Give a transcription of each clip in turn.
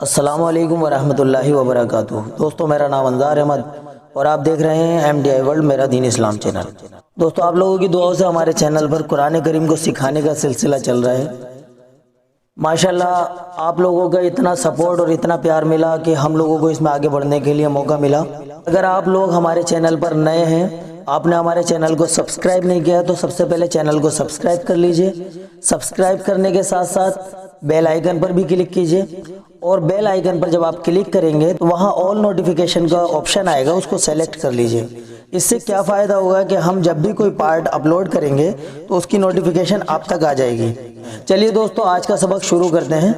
السلام علیکم ورحمۃ اللہ وبرکاتہ۔ دوستو میرا نام انظار احمد اور آپ دیکھ رہے ہیں MDI ورلڈ میرا دین اسلام چینل۔ دوستو آپ لوگوں کی دعاؤں سے ہمارے چینل پر قرآن کریم کو سکھانے کا سلسلہ چل رہا ہے۔ ماشاءاللہ آپ لوگوں کا اتنا سپورٹ اور اتنا پیار ملا کہ ہم لوگوں کو اس میں آگے بڑھنے کے لیے موقع ملا۔ اگر آپ لوگ ہمارے چینل پر نئے ہیں، آپ نے ہمارے چینل کو سبسکرائب نہیں کیا تو سب سے پہلے چینل کو سبسکرائب کر لیجئے۔ سبسکرائب کرنے کے ساتھ ساتھ بیل آئیکن پر بھی کلک کیجئے، اور بیل آئیکن پر جب آپ کلک کریں گے تو وہاں آل نوٹیفیکیشن کا آپشن آئے گا، اس کو سیلیکٹ کر لیجئے۔ اس سے کیا فائدہ ہوگا کہ ہم جب بھی کوئی پارٹ اپلوڈ کریں گے تو اس کی نوٹیفیکیشن آپ تک آ جائے گی۔ چلیے دوستو آج کا سبق شروع کرتے ہیں۔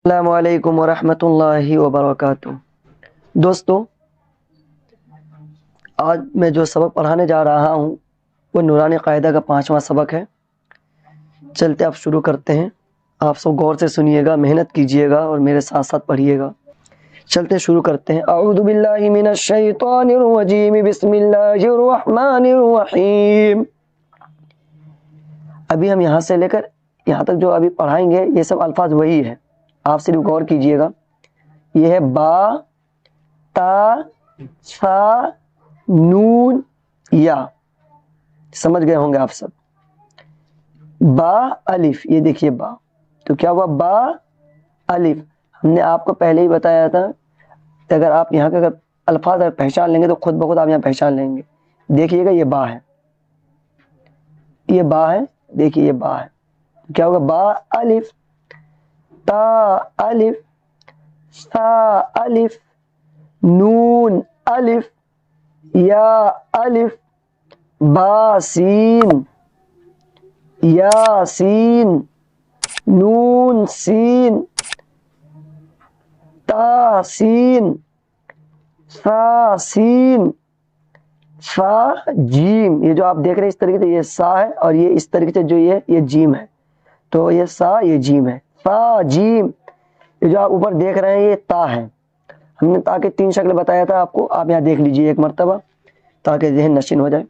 السلام علیکم ورحمۃ اللہ وبرکاتہ۔ دوستو آج میں جو سبق پڑھانے جا رہا ہوں وہ نورانی قاعدہ کا 5واں سبق ہے۔ چلتے آپ شروع کرتے ہیں۔ آپ سب غور سے سنیے گا، محنت کیجیے گا اور میرے ساتھ ساتھ پڑھیے گا۔ چلتے شروع کرتے ہیں۔ اعوذ باللہ من الشیطان الرجیم، بسم اللہ الرحمن الرحیم۔ ابھی ہم یہاں سے لے کر یہاں تک جو ابھی پڑھائیں گے یہ سب الفاظ وہی ہے، آپ صرف غور کیجئے گا۔ یہ ہے با، تا، سا، نون، یا۔ سمجھ گئے ہوں گے آپ سب۔ با الف، یہ دیکھیے با، تو کیا ہوا؟ با الف۔ ہم نے آپ کو پہلے ہی بتایا تھا اگر آپ یہاں کے اگر الفاظ اگر پہچان لیں گے تو خود بخود آپ یہاں پہچان لیں گے۔ دیکھیے گا یہ با ہے، یہ با ہے، دیکھیے یہ با ہے، کیا ہوگا؟ با الف، تا الف، سا الف، نون الف، یا الف، با سین، یا سین، نون سین، تا سین، سا سین، فا جیم۔ یہ جو آپ دیکھ رہے ہیں اس طریقے سے یہ سا ہے، اور یہ اس طریقے سے جو یہ جیم ہے، تو یہ سا یہ جیم ہے، فا جیم۔ یہ جو آپ اوپر دیکھ رہے ہیں یہ تا ہے۔ ہم نے تا کے 3 شکل بتایا تھا آپ کو، آپ یہاں دیکھ لیجئے ایک مرتبہ تاکہ ذہن نشین ہو جائے۔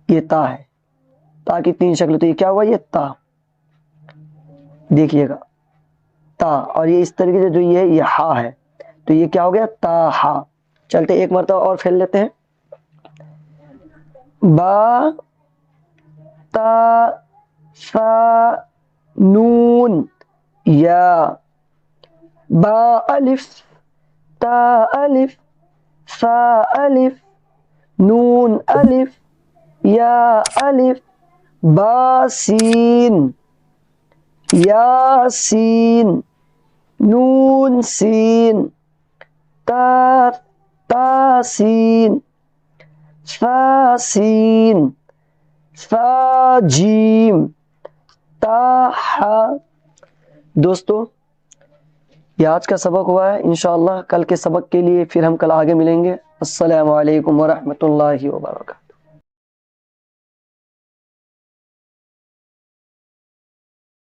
یہ تا ہے، تا کی 3 شکل، تو یہ کیا ہوا؟ یہ تا، دیکھیے گا تا۔ اور یہ اس طریقے سے جو یہ ہا ہے، تو یہ کیا ہو گیا؟ تا ہا۔ چلتے ایک مرتبہ اور پھیل لیتے ہیں۔ با، تا، سا، نون، یا۔ با الف، تا الف، سا الف، نون الف، یا الف، با سین، یا سین، نون سین، تا سین، سا سین، سا جیم، تا ہا۔ دوستو یہ آج کا سبق ہوا ہے، انشاءاللہ کل کے سبق کے لیے پھر ہم کل آگے ملیں گے۔ السلام علیکم ورحمۃ اللہ وبرکاتہ۔